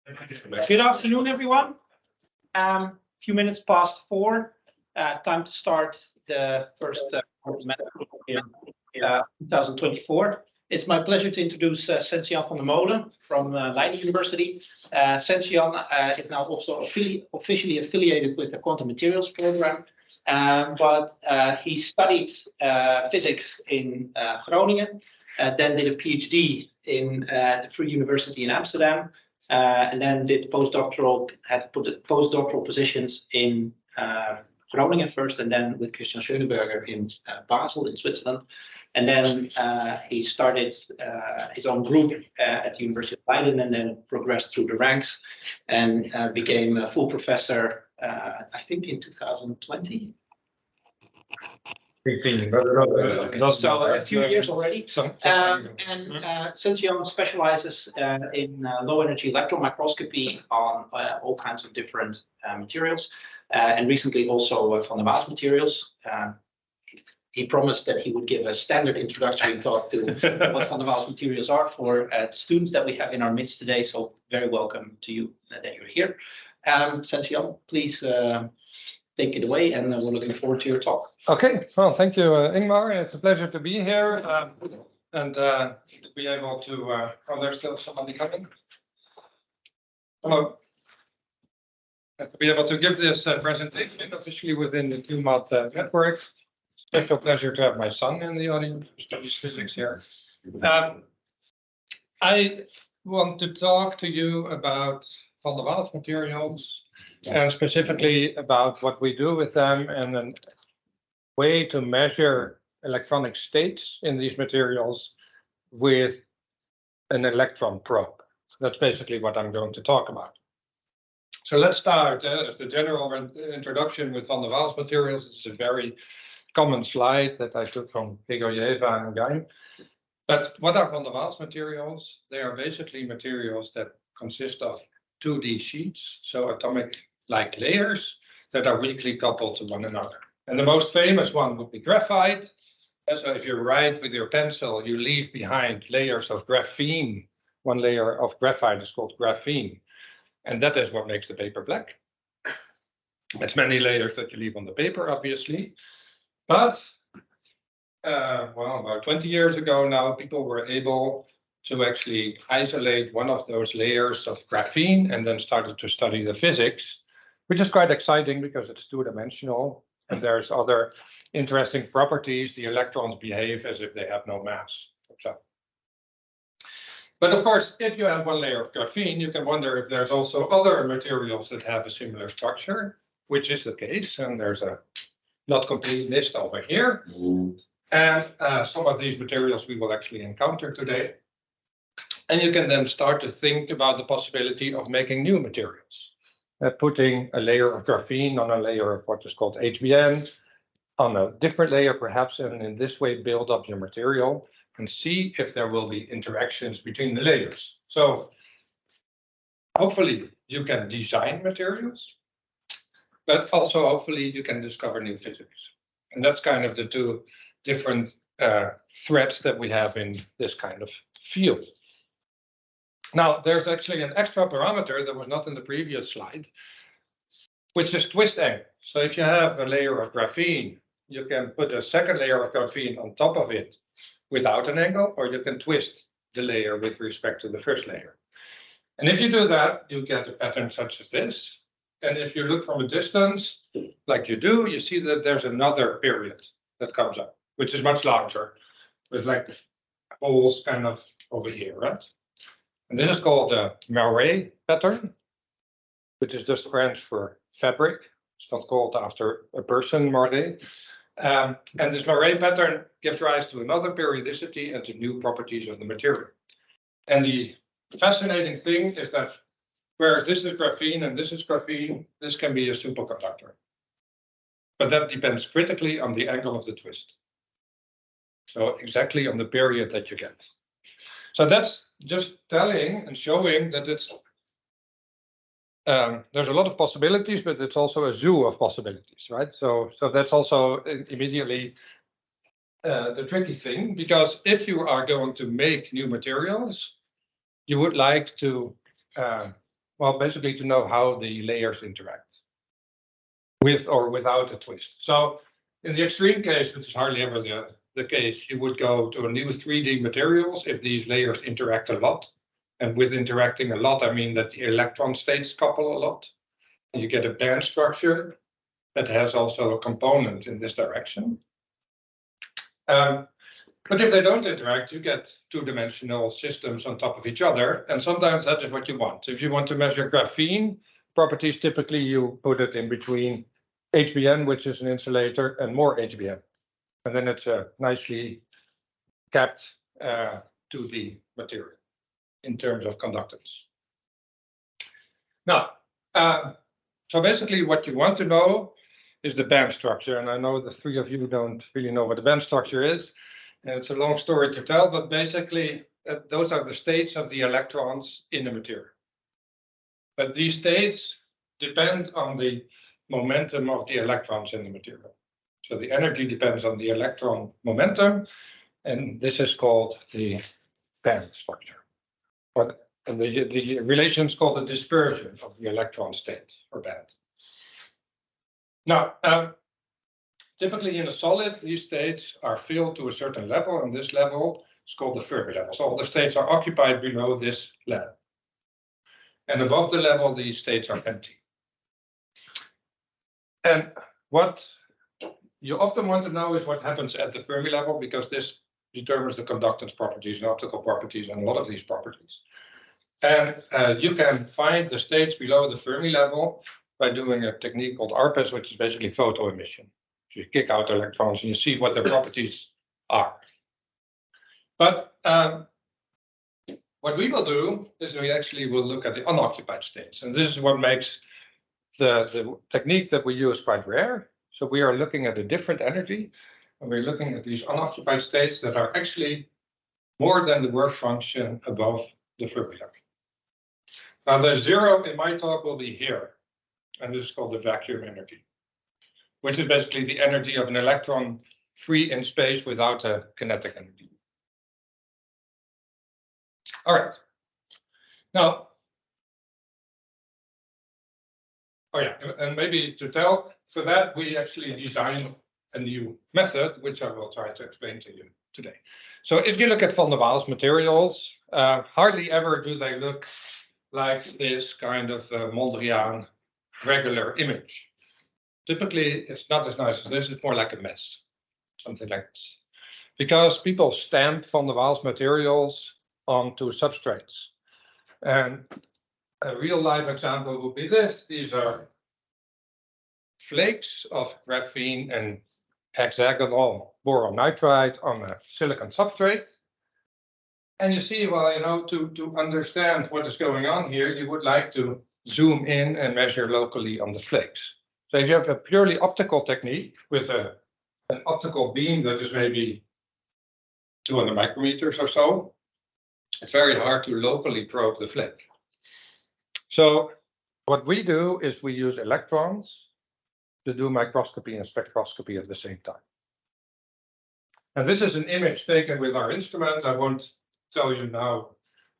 Good afternoon, everyone. Few minutes past 4. Time to start the first in 2024. It's my pleasure to introduce Sensjan van der Molen from Leiden University. Sensjan is now also officially affiliated with the Quantum Materials program, but he studied physics in Groningen, then did a PhD in the Free University in Amsterdam. And then had postdoctoral positions in Groningen first, and then with Christian Schöneberger in Basel in Switzerland. And then he started his own group at the University of Leiden, and then progressed through the ranks and became a full professor, I think in 2020. So a few years already. Sensjan specializes in low energy electron microscopy on all kinds of different materials, and recently also from the Waals materials. He promised that he would give a standard introductory talk to what Van der Waals materials are for students that we have in our midst today. So very welcome to you that you're here. Sensjan, please take it away, and we're looking forward to your talk. Okay, well, thank you, Ingmar. It's a pleasure to be here and to be able to. Oh, there's still somebody coming. Hello. To be able to give this presentation officially within the QuMat network. Special pleasure to have my son in the audience. Studies physics here. I want to talk to you about Van der Waals materials, and specifically about what we do with them and a way to measure electronic states in these materials with an electron probe. That's basically what I'm going to talk about. So let's start as the general introduction with Van der Waals materials. It's a very common slide that I took from Grigorieva and Gaim. But what are Van der Waals materials? They are basically materials that consist of 2D sheets, so atomic-like layers that are weakly coupled to one another. And the most famous one would be graphite. And so if you write with your pencil, you leave behind layers of graphene. One layer of graphite is called graphene, and that is what makes the paper black. It's many layers that you leave on the paper, obviously. But, well, about 20 years ago now, people were able to actually isolate one of those layers of graphene and then started to study the physics, which is quite exciting because it's two-dimensional and there's other interesting properties. The electrons behave as if they have no mass. So. But of course, if you have one layer of graphene, you can wonder if there's also other materials that have a similar structure, which is the case. And there's a not complete list over here. And some of these materials we will actually encounter today. And you can then start to think about the possibility of making new materials, putting a layer of graphene on a layer of what is called HBN, on a different layer perhaps, and in this way build up your material and see if there will be interactions between the layers. So hopefully you can design materials, but also hopefully you can discover new physics. And that's kind of the two different threads that we have in this kind of field. Now, there's actually an extra parameter that was not in the previous slide, which is twist angle. So if you have a layer of graphene, you can put a second layer of graphene on top of it without an angle, or you can twist the layer with respect to the first layer. And if you do that, you get a pattern such as this. And if you look from a distance, like you do, you see that there's another period that comes up, which is much larger, with like holes kind of over here, right? And this is called the Molen pattern, which is just French for fabric. It's not called after a person, Molen. And this Molen pattern gives rise to another periodicity and to new properties of the material. And the fascinating thing is that whereas this is graphene and this is graphene, this can be a superconductor. But that depends critically on the angle of the twist. So exactly on the period that you get. So that's just telling and showing that it's there's a lot of possibilities, but it's also a zoo of possibilities, right? So that's also immediately the tricky thing, because if you are going to make new materials, you would like to well, basically to know how the layers interact with or without a twist. So in the extreme case, which is hardly ever the case, you would go to a new 3D materials if these layers interact a lot. And with interacting a lot, I mean that the electron states couple a lot. You get a band structure that has also a component in this direction. But if they don't interact, you get two-dimensional systems on top of each other. And sometimes that is what you want. If you want to measure graphene properties, typically you put it in between HBN, which is an insulator, and more HBN. And then it's nicely capped to the material in terms of conductance. Now, so basically what you want to know is the band structure. And I know the three of you don't really know what the band structure is. And it's a long story to tell, but basically those are the states of the electrons in the material. But these states depend on the momentum of the electrons in the material. So the energy depends on the electron momentum, and this is called the band structure. And the relation is called the dispersion of the electron state or band. Now, typically in a solid, these states are filled to a certain level, and this level is called the Fermi level. So all the states are occupied below this level. And above the level, these states are empty. And what you often want to know is what happens at the Fermi level, because this determines the conductance properties and optical properties and a lot of these properties. And you can find the states below the Fermi level by doing a technique called ARRES, which is basically photo emission. So you kick out electrons and you see what their properties are. But what we will do is we actually will look at the unoccupied states. And this is what makes the technique that we use quite rare. So we are looking at a different energy, and we're looking at these unoccupied states that are actually more than the work function above the Fermi level. Now the zero in my talk will be here, and this is called the vacuum energy, which is basically the energy of an electron free in space without a kinetic energy. All right. Now, oh yeah, and maybe to tell, for that we actually designed a new method, which I will try to explain to you today. So if you look at van der Waals materials, hardly ever do they look like this kind of Mondrian regular image. Typically, it's not as nice as this, it's more like a mess, something like this. Because people stamp van der Waals materials onto substrates. And a real life example would be this. These are flakes of graphene and hexagonal boron nitride on a silicon substrate. And you see, well, you know, to understand what is going on here, you would like to zoom in and measure locally on the flakes. So if you have a purely optical technique with an optical beam that is maybe 200 micrometers or so, it's very hard to locally probe the flake. So what we do is we use electrons to do microscopy and spectroscopy at the same time. And this is an image taken with our instrument. I won't tell you now,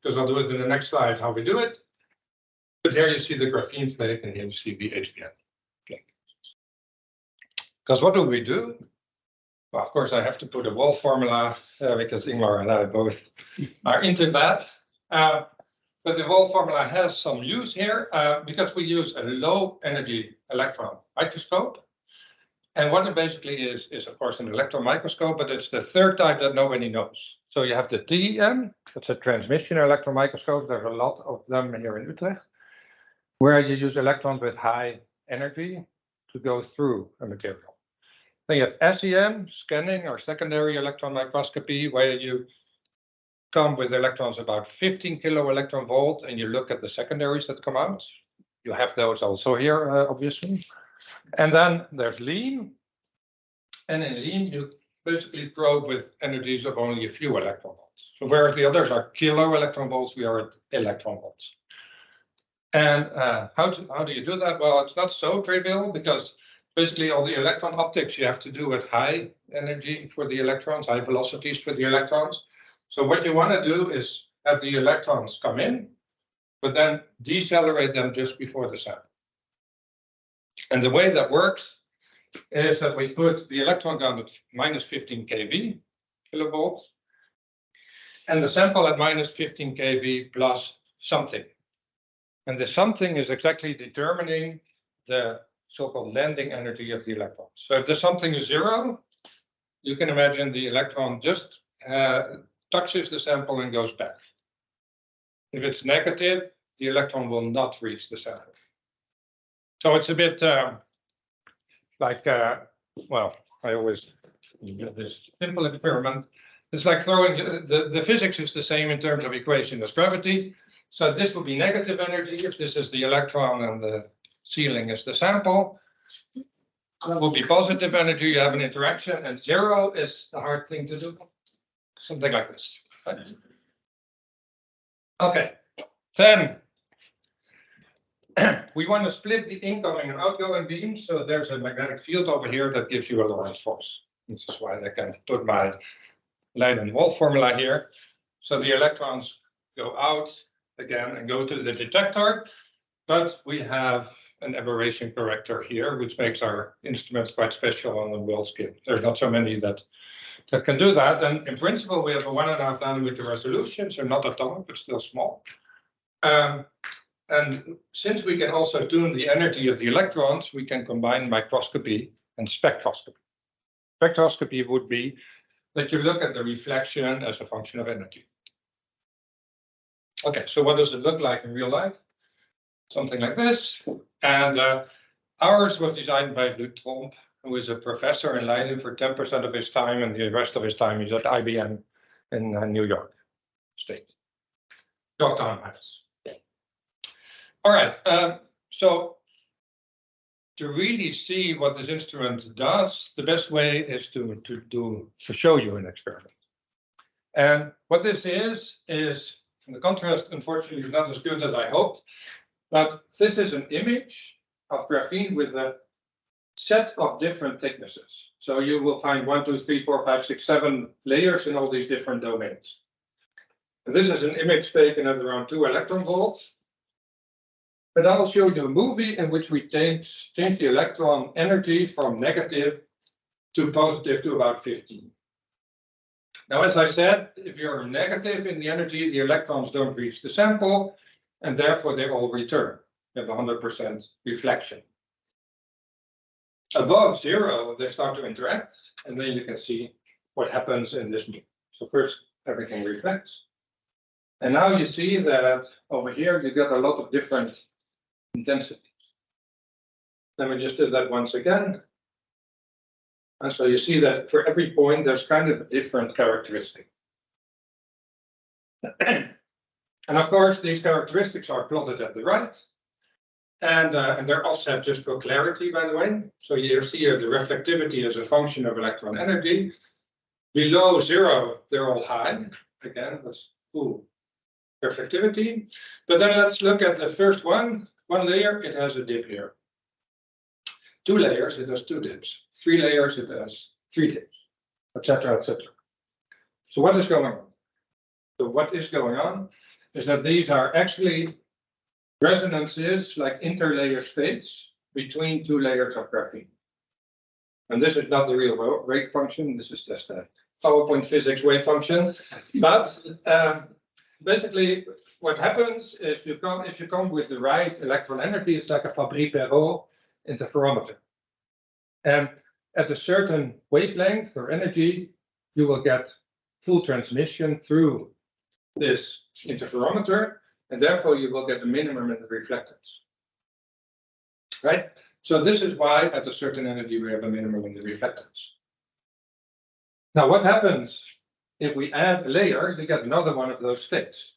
because I'll do it in the next slide how we do it. But here you see the graphene flake and here you see the HBN flake. Because what do we do? Well, of course, I have to put a Waals formula because Ingmar and I both are into that. But the Waals formula has some use here because we use a low energy electron microscope. And what it basically is of course an electron microscope, but it's the third type that nobody knows. So you have the TEM, that's a transmission electron microscope. There's a lot of them here in Utrecht, where you use electrons with high energy to go through a material. Then you have SEM, scanning or secondary electron microscopy, where you come with electrons about 15 kilo electron volt and you look at the secondaries that come out. You have those also here, obviously. And then there's LEEM. And in LEEM, you basically probe with energies of only a few electron volts. So whereas the others are kilo electron volts, we are at electron volts. And how do you do that? Well, it's not so trivial because basically all the electron optics you have to do at high energy for the electrons, high velocities for the electrons. So what you want to do is have the electrons come in, but then decelerate them just before the sample. And the way that works is that we put the electron down at minus 15 keV, kilovolts, and the sample at minus 15 keV plus something. And the something is exactly determining the so-called landing energy of the electron. So if the something is 0, you can imagine the electron just touches the sample and goes back. If it's negative, the electron will not reach the sample. So it's a bit well, I always do this simple experiment. It's like throwing, the physics is the same in terms of equation as gravity. So this will be negative energy if this is the electron and the ceiling is the sample. That will be positive energy, you have an interaction, and 0 is the hard thing to do. Something like this. Okay, then we want to split the incoming and outgoing beams. So there's a magnetic field over here that gives you a Lorentz force. This is why I can put my Leiden Wall formula here. So the electrons go out again and go to the detector, but we have an aberration corrector here, which makes our instrument quite special on the world scale. There's not so many that can do that. And in principle, we have a 1.5 nanometer resolution, so not atomic, but still small. And since we can also tune the energy of the electrons, we can combine microscopy and spectroscopy. Spectroscopy would be that you look at the reflection as a function of energy. Okay, so what does it look like in real life? Something like this. And ours was designed by Luc Tromp, who is a professor in Leiden for 10% of his time, and the rest of his time he's at IBM in New York State. Yorktown Heights. All right, so to really see what this instrument does, the best way is to show you an experiment. And what this is the contrast, unfortunately, is not as good as I hoped, but this is an image of graphene with a set of different thicknesses. So you will find 1, 2, 3, 4, 5, 6, 7 layers in all these different domains. And this is an image taken at around 2 electron volts. But I'll show you a movie in which we change the electron energy from negative to positive to about 15. Now, as I said, if you're negative in the energy, the electrons don't reach the sample, and therefore they all return. You have 100% reflection. Above 0, they start to interact, and then you can see what happens in this movie. So first, everything reflects. And now you see that over here, you get a lot of different intensities. Let me just do that once again. And so you see that for every point, there's kind of a different characteristic. And of course, these characteristics are plotted at the right. And they're offset just for clarity, by the way. So you see here the reflectivity as a function of electron energy. Below 0, they're all high. Again, that's cool reflectivity. But then let's look at the first one. 1 layer, it has a dip here. 2 layers, it has 2 dips. 3 layers, it has 3 dips, etc., etc. So what is going on? So what is going on is that these are actually resonances, like interlayer states between 2 layers of graphene. And this is not the real wave function. This is just a PowerPoint physics wave function. But basically, what happens is if you come with the right electron energy, it's like a Fabry-Perot interferometer. And at a certain wavelength or energy, you will get full transmission through this interferometer, and therefore you will get the minimum in the reflectance. Right? So this is why at a certain energy we have a minimum in the reflectance. Now what happens if we add a layer? You get another one of those states.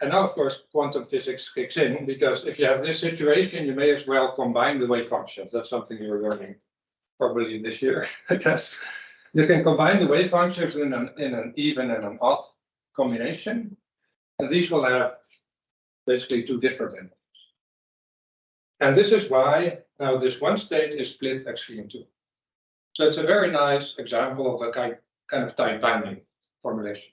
And now, of course, quantum physics kicks in, because if you have this situation, you may as well combine the wave functions. That's something you're learning probably this year, I guess. You can combine the wave functions in an even and an odd combination. And these will have basically 2 different energies. And this is why now this one state is split actually in 2. So it's a very nice example of a kind of tight binding formulation.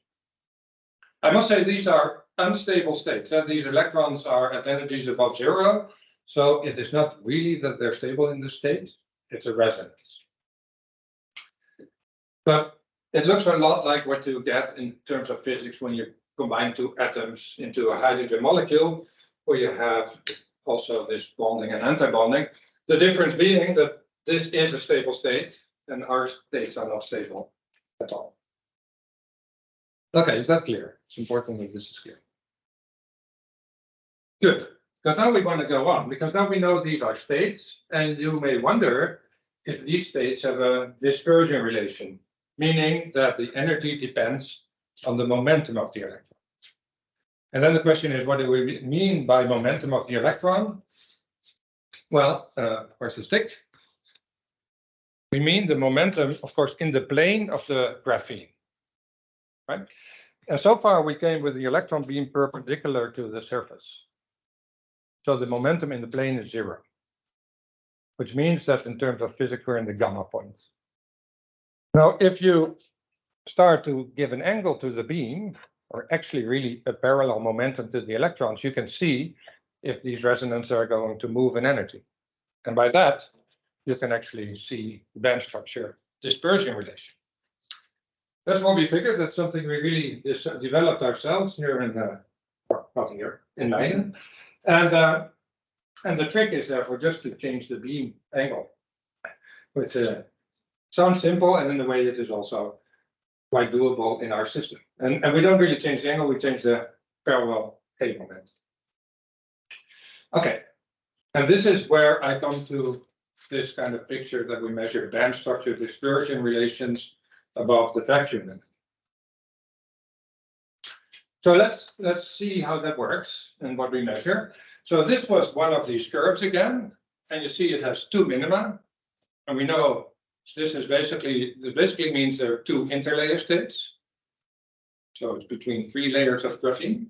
I must say these are unstable states. And these electrons are at energies above zero. So it is not really that they're stable in this state. It's a resonance. But it looks a lot like what you get in terms of physics when you combine two atoms into a hydrogen molecule, where you have also this bonding and anti-bonding. The difference being that this is a stable state and our states are not stable at all. Okay, is that clear? It's important that this is clear. Good, because now we want to go on, because now we know these are states, and you may wonder if these states have a dispersion relation, meaning that the energy depends on the momentum of the electron. And then the question is, what do we mean by momentum of the electron? Well, where's the stick? We mean the momentum, of course, in the plane of the graphene, right? And so far we came with the electron beam perpendicular to the surface. So the momentum in the plane is zero, which means that in terms of physics, we're in the gamma point. Now, if you start to give an angle to the beam, or actually really a parallel momentum to the electrons, you can see if these resonances are going to move in energy. And by that, you can actually see band structure dispersion relation. That's what we figured. That's something we really developed ourselves here in, not here, in Leiden. And the trick is therefore just to change the beam angle, which sounds simple, and in a way it is also quite doable in our system. And we don't really change the angle, we change the parallel K moment. Okay, and this is where I come to this kind of picture that we measure band structure dispersion relations above the vacuum limit. So let's see how that works and what we measure. So this was one of these curves again, and you see it has two minima, and we know this basically means there are two interlayer states. So it's between three layers of graphene.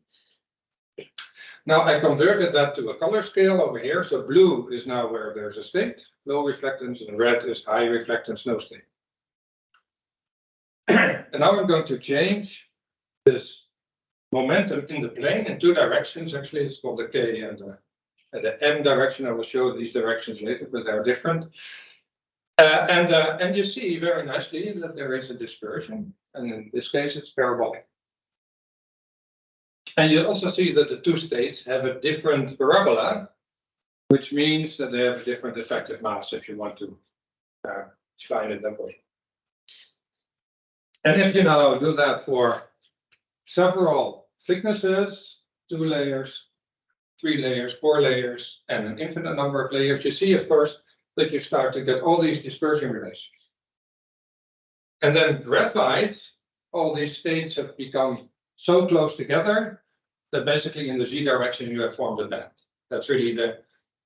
Now I converted that to a color scale over here. So blue is now where there's a state, low reflectance, and red is high reflectance, no state. And now I'm going to change this momentum in the plane in two directions. Actually, it's called the K and the M direction. I will show these directions later, but they're different. And you see very nicely that there is a dispersion, and in this case, it's parabolic. And you also see that the two states have a different parabola, which means that they have a different effective mass, if you want to define it that way. And if you now do that for several thicknesses, 2 layers, 3 layers, 4 layers, and an infinite number of layers, you see, of course, that you start to get all these dispersion relations. And then graphite, all these states have become so close together that basically in the Z direction you have formed a band. That's really the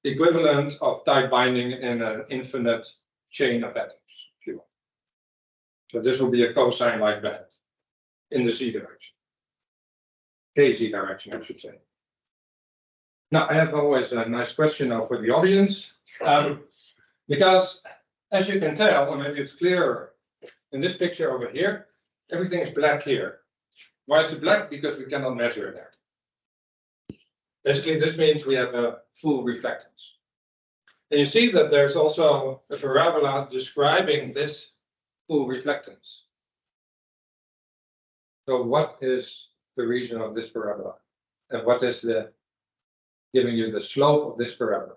equivalent of tight binding in an infinite chain of atoms, if you will. So this will be a cosine-like band in the Z direction. KZ direction, I should say. Now, I have always a nice question now for the audience, because as you can tell, and maybe it's clearer in this picture over here, everything is black here. Why is it black? Because we cannot measure there. Basically, this means we have a full reflectance. And you see that there's also a parabola describing this full reflectance. So what is the region of this parabola? And what is giving you the slope of this parabola?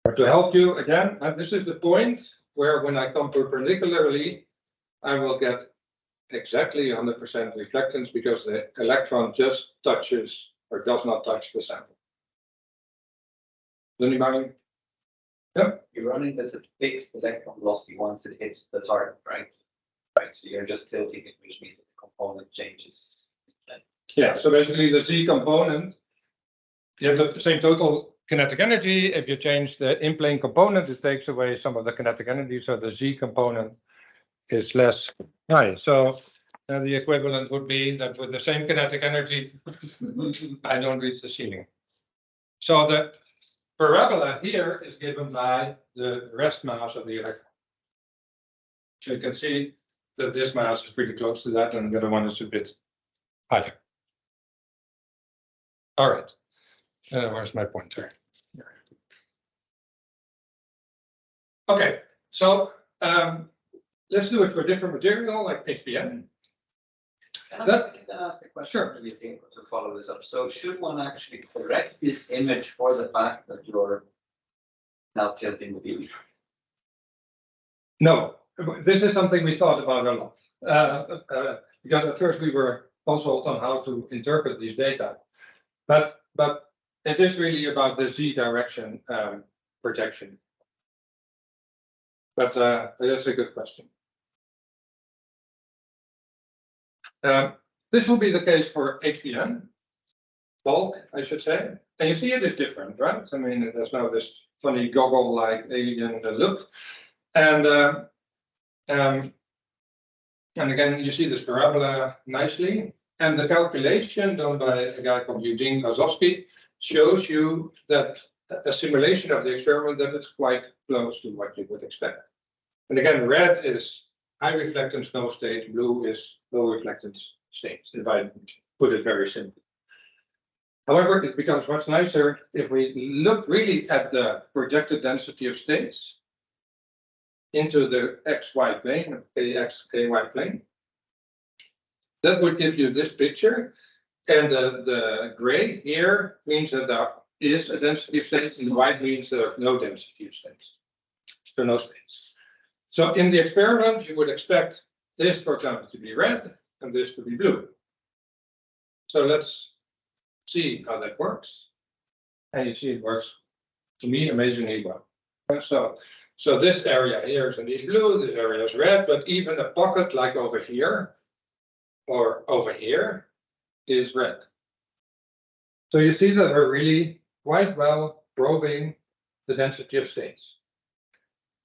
But to help you again, this is the point where when I come perpendicularly, I will get exactly 100% reflectance because the electron just touches or does not touch the sample. Anybody? Yeah. You're running as a fixed electron velocity once it hits the target, right? Right. So you're just tilting it, which means that the component changes. Yeah. So basically, the Z component, you have the same total kinetic energy. If you change the in-plane component, it takes away some of the kinetic energy. So the Z component is less high. So the equivalent would be that with the same kinetic energy, I don't reach the ceiling. So the parabola here is given by the rest mass of the electron. So you can see that this mass is pretty close to that, and the other one is a bit higher. All right. Where's my pointer? Okay, so let's do it for a different material like HBM. Can I ask a question? Sure. Do you think to follow this up? So should one actually correct this image for the fact that you're now tilting the beam? No, this is something we thought about a lot. Because at first we were puzzled on how to interpret these data. But it is really about the Z direction projection. But that's a good question. This will be the case for HBM, bulk, I should say. And you see it is different, right? I mean, there's now this funny goggle-like alien look. And again, you see this parabola nicely. And the calculation done by a guy called Eugene Kozowski shows you that a simulation of the experiment that is quite close to what you would expect. And again, red is high reflectance, no state. Blue is low reflectance state, if I put it very simply. However, it becomes much nicer if we look really at the projected density of states into the XY plane, KX, KY plane. That would give you this picture. And the gray here means that there is a density of states, and the white means there is no density of states. So no states. So in the experiment, you would expect this, for example, to be red and this to be blue. So let's see how that works. And you see it works, to me, amazingly well. So this area here is indeed blue, this area is red, but even a pocket like over here or over here is red. So you see that we're really quite well probing the density of states.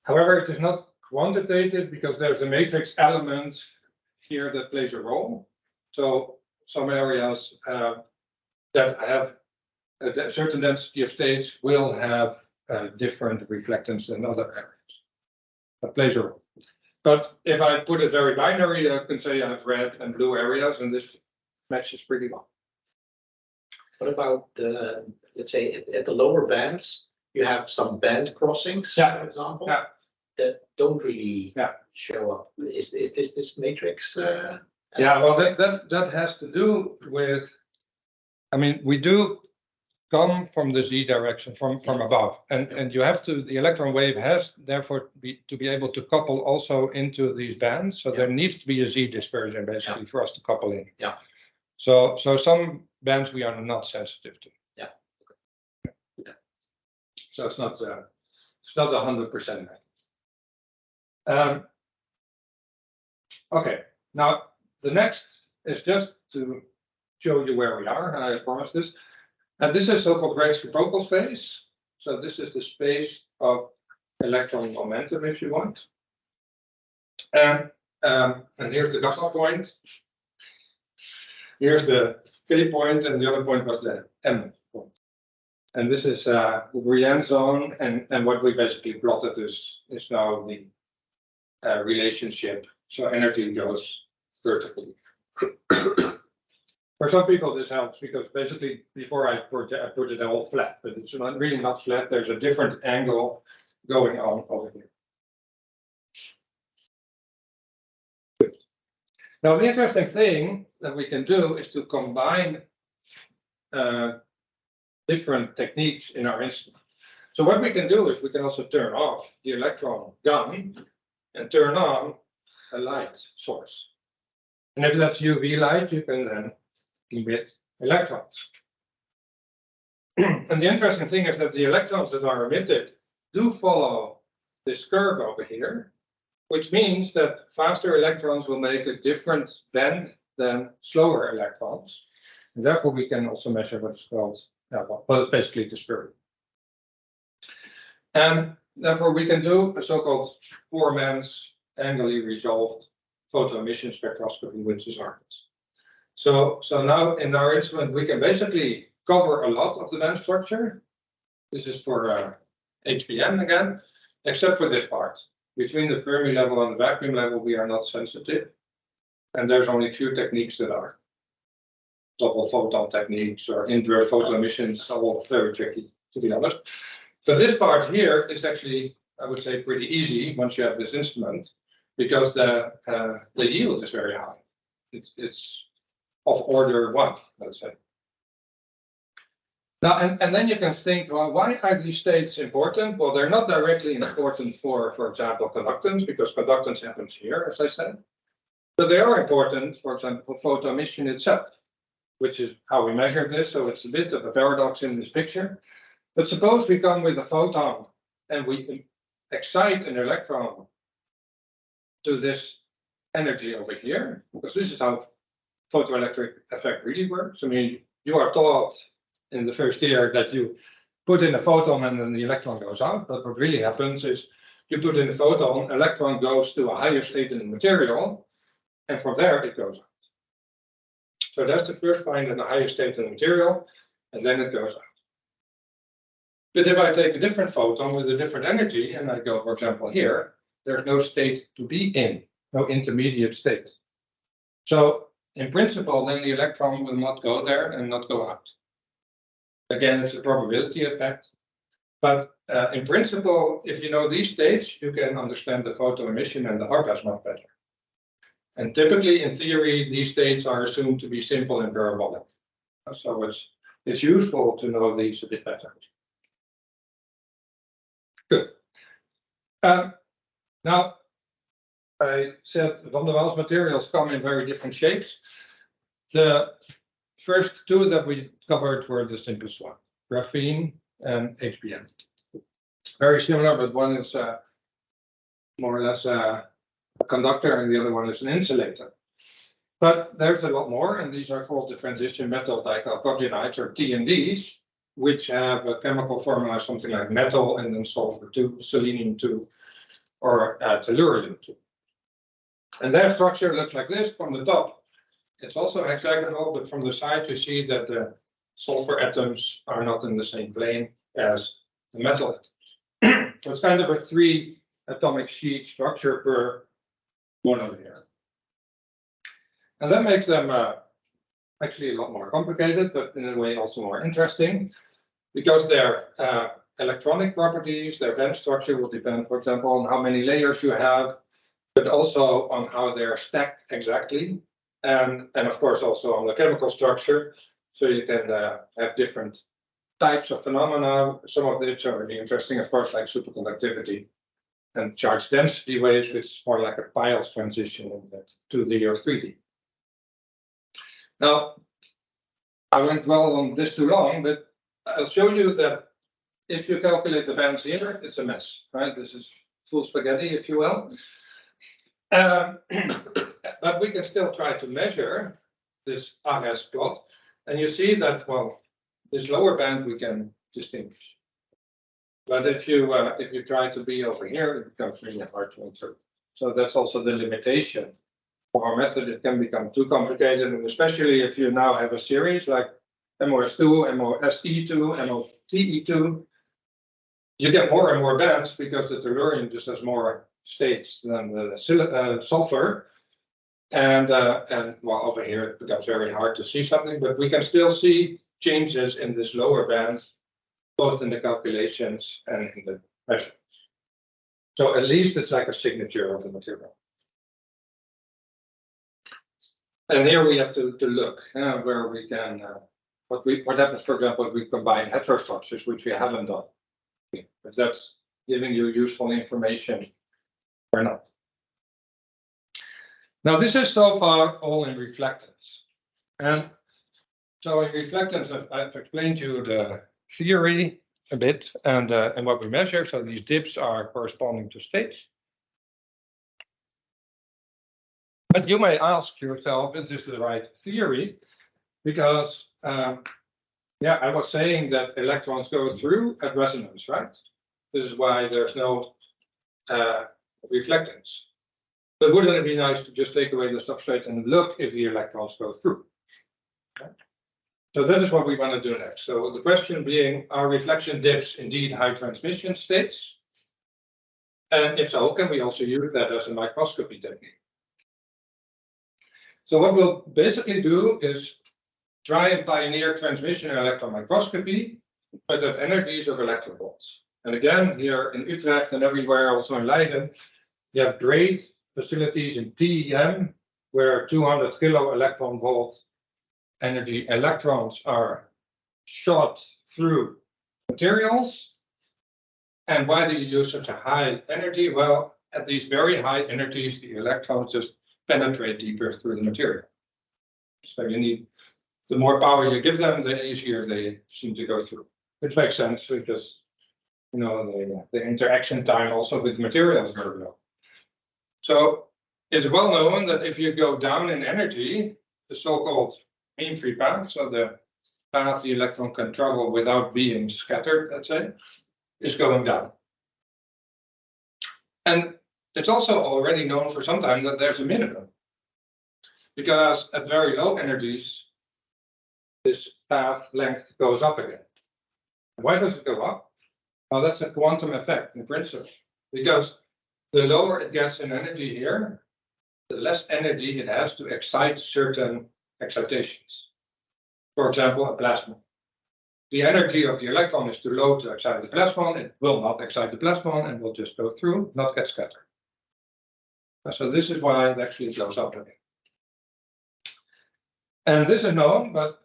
However, it is not quantitative because there's a matrix element here that plays a role. So some areas that have a certain density of states will have different reflectance than other areas. That plays a role. But if I put it very binary, I can say I have red and blue areas, and this matches pretty well. What about the, let's say, at the lower bands, you have some band crossings, Yeah. for example, Yeah. that don't really Yeah. show up. Is this matrix? Yeah, well, that has to do with, I mean, we do come from the Z direction, from above, and you have to, the electron wave has therefore to be able to couple also into these bands. So there needs to be a Z dispersion basically for us to couple in. Yeah. So some bands we are not sensitive to. Yeah. So it's not 100%. Okay, now the next is just to show you where we are. I promised this. And this is so-called reciprocal space. So this is the space of electron momentum, if you want. And here's the cutoff point. Here's the K point, and the other point was the M point. And this is the Brienne zone, and what we basically plotted is now the relationship. So energy goes vertically. For some people, this helps because basically before I put it all flat, but it's not really not flat. There's a different angle going on over here. Good. Now, the interesting thing that we can do is to combine different techniques in our instrument. So what we can do is we can also turn off the electron gun and turn on a light source. And if that's UV light, you can then emit electrons. And the interesting thing is that the electrons that are emitted do follow this curve over here, which means that faster electrons will make a different bend than slower electrons. And therefore, we can also measure what is called, well, it's basically dispersion. And therefore, we can do a so-called four-mans angularly resolved photoemission spectroscopy, which is ARRES. So now in our instrument, we can basically cover a lot of the band structure. This is for HBM again, except for this part. Between the Fermi level and the vacuum level, we are not sensitive. And there's only a few techniques that are. double photon techniques or inverse photon emissions are all very tricky, to be honest. But this part here is actually, I would say, pretty easy once you have this instrument, because the yield is very high. It's of order 1, let's say. Now, and then you can think, well, why are these states important? Well, they're not directly important for example, conductance, because conductance happens here, as I said. But they are important, for example, for photon emission itself, which is how we measure this. So it's a bit of a paradox in this picture. But suppose we come with a photon and we excite an electron to this energy over here, because this is how photoelectric effect really works. I mean, you are taught in the first year that you put in a photon and then the electron goes out. But what really happens is you put in a photon, electron goes to a higher state in the material, and from there it goes out. So that's the first point in the higher state in the material, and then it goes out. But if I take a different photon with a different energy, and I go, for example, here, there's no state to be in, no intermediate state. So in principle, then the electron will not go there and not go out. Again, it's a probability effect. But in principle, if you know these states, you can understand the photon emission and the ARRES much better. And typically, in theory, these states are assumed to be simple and parabolic. So it's useful to know these a bit better. Good. Now, I said van der Waals materials come in very different shapes. The first two that we covered were the simplest one, graphene and HBM. Very similar, but one is more or less a conductor and the other one is an insulator. But there's a lot more, and these are called the transition metal dichalcogenides, or TNDs, which have a chemical formula something like metal and then sulfur 2, selenium 2, or tellurium 2. And their structure looks like this from the top. It's also hexagonal, but from the side you see that the sulfur atoms are not in the same plane as the metal atoms. So it's kind of a 3 atomic sheet structure per monolayer. And that makes them actually a lot more complicated, but in a way also more interesting, because their electronic properties, their band structure will depend, for example, on how many layers you have, but also on how they're stacked exactly, and of course also on the chemical structure. So you can have different types of phenomena. Some of which are really interesting, of course, like superconductivity and charge density waves, which is more like a piles transition in the 2D or 3D. Now, I won't dwell on this too long, but I'll show you that if you calculate the bands here, it's a mess, right? This is full spaghetti, if you will. But we can still try to measure this ARRES plot, and you see that, well, this lower band we can distinguish. But if you try to be over here, it becomes really hard to interpret. So that's also the limitation of our method. It can become too complicated, and especially if you now have a series like MOS2, MOSE2, MOTE2, you get more and more bands because the tellurium just has more states than the sulfur. And well, over here it becomes very hard to see something, but we can still see changes in this lower band, both in the calculations and in the measurements. So at least it's like a signature of the material. And here we have to look where we can, what happens, for example, if we combine heterostructures, which we haven't done. If that's giving you useful information or not. Now, this is so far all in reflectance. And so in reflectance, I've explained to you the theory a bit and what we measure. So these dips are corresponding to states. But you may ask yourself, is this the right theory? Because, yeah, I was saying that electrons go through at resonance, right? This is why there's no reflectance. But wouldn't it be nice to just take away the substrate and look if the electrons go through? Okay. So that is what we want to do next. So the question being, are reflection dips indeed high transmission states? And if so, can we also use that as a microscopy technique? So what we'll basically do is try and pioneer transmission in electron microscopy, but at energies of electron volts. And again, here in Utrecht and everywhere, also in Leiden, you have great facilities in TEM, where 200 kilo electron volt energy electrons are shot through materials. And why do you use such a high energy? Well, at these very high energies, the electrons just penetrate deeper through the material. So you need, the more power you give them, the easier they seem to go through. Which makes sense because, you know, the interaction time also with materials is very low. So it's well known that if you go down in energy, the so-called mean-free path, so the path the electron can travel without being scattered, let's say, is going down. And it's also already known for some time that there's a minimum, because at very low energies, this path length goes up again. Why does it go up? Well, that's a quantum effect in principle, because the lower it gets in energy here, the less energy it has to excite certain excitations. For example, a plasma. The energy of the electron is too low to excite the plasma. It will not excite the plasma and will just go through, not get scattered. So this is why it actually goes up again. And this is known, but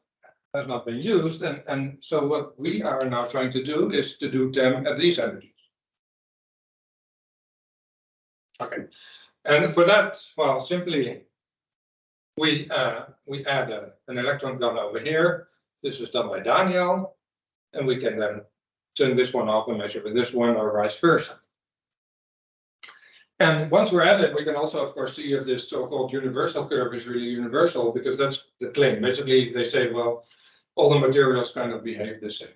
has not been used. And so what we are now trying to do is to do them at these energies. Okay. And for that, well, simply we add an electron gun over here. This is done by Daniel, and we can then turn this one off and measure with this one or vice versa. And once we're at it, we can also, of course, see if this so-called universal curve is really universal, because that's the claim. Basically, they say, well, all the materials kind of behave the same.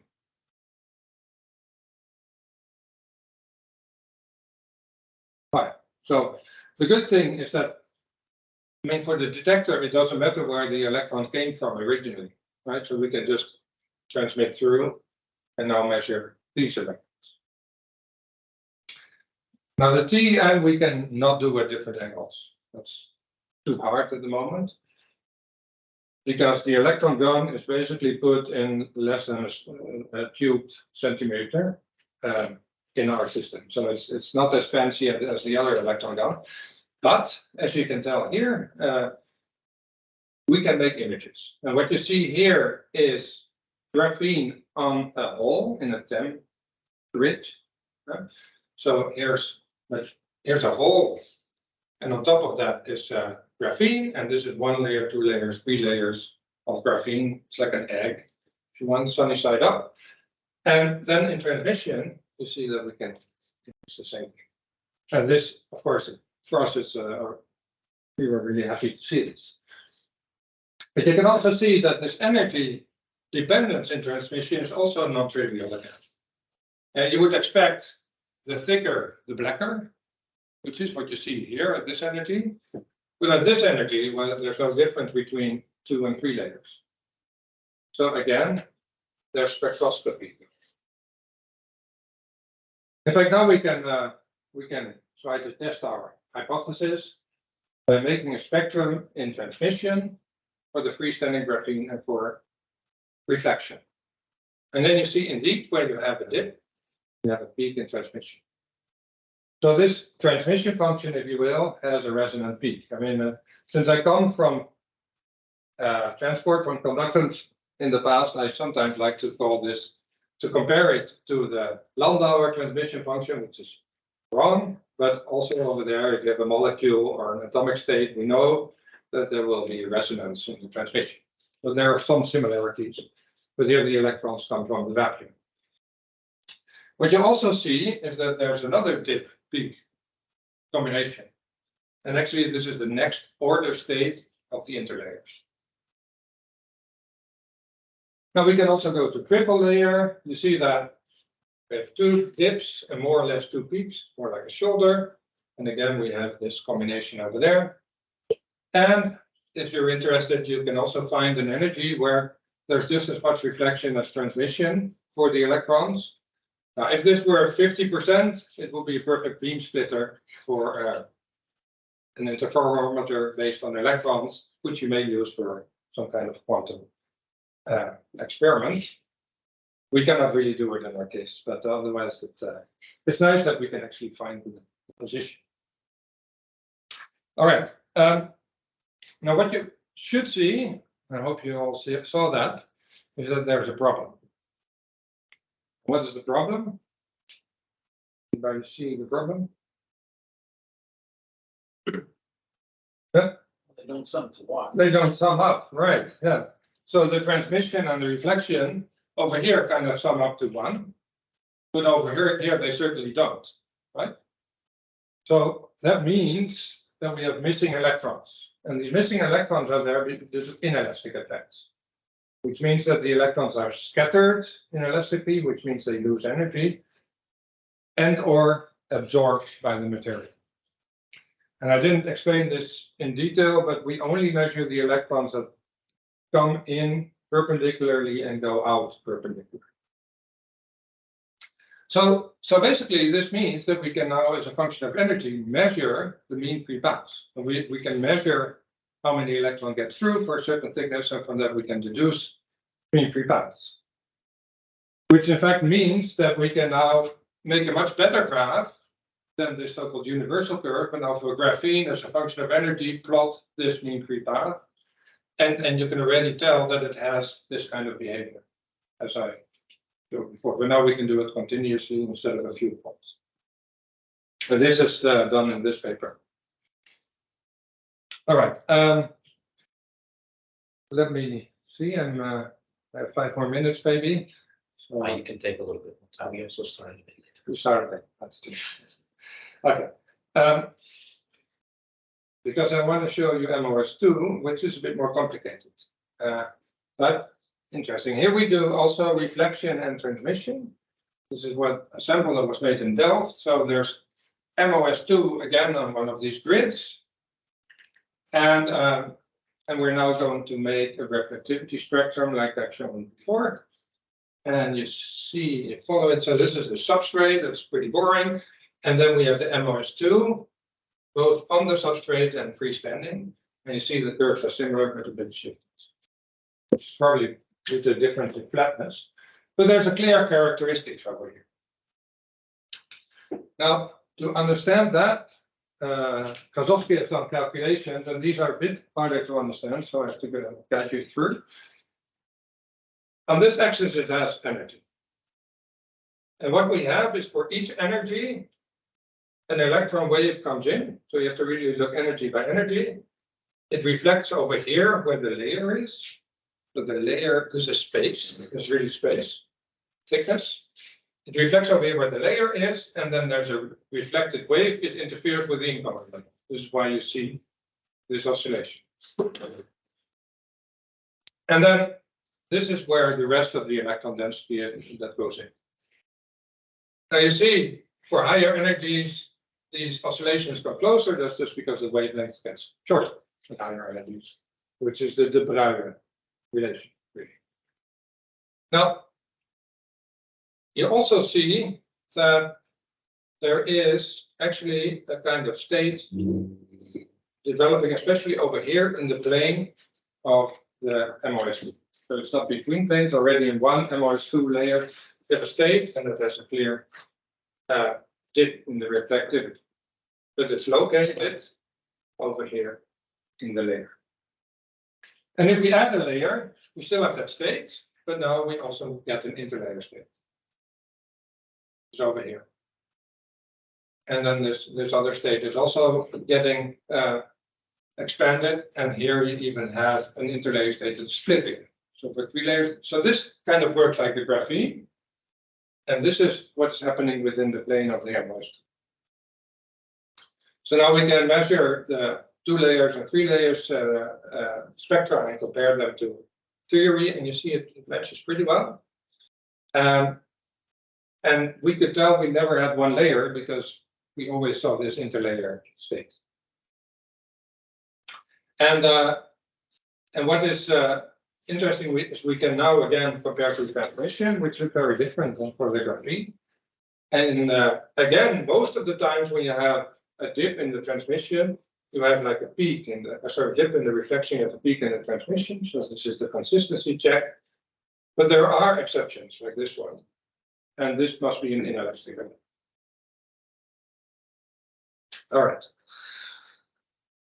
Right. So the good thing is that, I mean, for the detector, it doesn't matter where the electron came from originally, right? So we can just transmit through and now measure these electrons. Now the TEM we can not do at different angles. That's too hard at the moment, because the electron gun is basically put in less than a cubed centimeter in our system. So it's not as fancy as the other electron gun. But as you can tell here, we can make images. And what you see here is graphene on a hole in a TEM grid. Right? So here's a hole, and on top of that is graphene, and this is 1 layer, 2 layers, 3 layers of graphene. It's like an egg, if you want, sunny side up. And then in transmission, you see that we can use the same thing. And this, of course, for us, it's we were really happy to see this. But you can also see that this energy dependence in transmission is also not trivial again. And you would expect the thicker, the blacker, which is what you see here at this energy. But at this energy, well, there's no difference between 2 and 3 layers. So again, there's spectroscopy. In fact, now we can try to test our hypothesis by making a spectrum in transmission for the freestanding graphene and for reflection. And then you see indeed when you have a dip, you have a peak in transmission. So this transmission function, if you will, has a resonant peak. I mean, since I come from transport from conductance in the past, I sometimes like to call this, to compare it to the Landauer transmission function, which is wrong, but also over there, if you have a molecule or an atomic state, we know that there will be resonance in the transmission. So there are some similarities, but here the electrons come from the vacuum. What you also see is that there's another dip peak combination. And actually, this is the next order state of the interlayers. Now we can also go to triple layer. You see that we have 2 dips and more or less 2 peaks, more like a shoulder. And again, we have this combination over there. And if you're interested, you can also find an energy where there's just as much reflection as transmission for the electrons. Now, if this were 50%, it would be a perfect beam splitter for an interferometer based on electrons, which you may use for some kind of quantum experiment. We cannot really do it in our case, but otherwise it's nice that we can actually find the position. All right. Now what you should see, I hope you all saw that, is that there's a problem. What is the problem? Anybody see the problem? Yeah. They don't sum to one. They don't sum up, right? Yeah. So the transmission and the reflection over here kind of sum up to 1, but over here they certainly don't, right? So that means that we have missing electrons, and these missing electrons are there due to inelastic effects, which means that the electrons are scattered inelastically, which means they lose energy and or absorbed by the material. And I didn't explain this in detail, but we only measure the electrons that come in perpendicularly and go out perpendicularly. So basically this means that we can now, as a function of energy, measure the mean free paths. And we can measure how many electrons get through for a certain thickness, and from that we can deduce mean free paths. Which in fact means that we can now make a much better graph than this so-called universal curve, and now for graphene as a function of energy, plot this mean free path. And you can already tell that it has this kind of behavior, as I showed before. But now we can do it continuously instead of a few points. But this is done in this paper. All right. Let me see. I have 5 more minutes, maybe. So You can take a little bit more time. We also started a bit later. we started it. That's too. Okay. Because I want to show you MOS2, which is a bit more complicated. But interesting. Here we do also reflection and transmission. This is what a sample that was made in Delft. So there's MOS2 again on one of these grids. And we're now going to make a reflectivity spectrum like I've shown before. And you see, you follow it. So this is the substrate. That's pretty boring. And then we have the MOS2, both on the substrate and freestanding. And you see the curves are similar, but a bit shifted. Which is probably due to difference in flatness. But there's a clear characteristics over here. Now, to understand that, Kozowski has done calculations, and these are a bit harder to understand, so I have to guide you through. On this axis, it has energy. And what we have is for each energy, an electron wave comes in. So you have to really look energy by energy. It reflects over here where the layer is. So the layer is a space, it's really space, thickness. It reflects over here where the layer is, and then there's a reflected wave. It interferes with the incoming layer. This is why you see this oscillation. And then this is where the rest of the electron density that goes in. Now you see, for higher energies, these oscillations go closer. That's just because the wavelength gets shorter at higher energies, which is the De Broglie relation, really. Now, you also see that there is actually a kind of state developing, especially over here in the plane of the MOS2. So it's not between planes, already in one MOS2 layer, you have a state, and it has a clear dip in the reflectivity. But it's located over here in the layer. And if we add a layer, we still have that state, but now we also get an interlayer state. It's over here. And then this other state is also getting expanded, and here you even have an interlayer state that's splitting. So for 3 layers, so this kind of works like the graphene, and this is what's happening within the plane of the MOS2. So now we can measure the 2 layers and 3 layers spectra and compare them to theory, and you see it matches pretty well. And we could tell we never had 1 layer because we always saw this interlayer state. And what is interesting is we can now again compare to transmission, which is very different than for the graphene. And again, most of the times when you have a dip in the transmission, you have like a peak in the dip in the reflection, you have a peak in the transmission. So this is the consistency check. But there are exceptions like this one. And this must be an inelastic element. All right.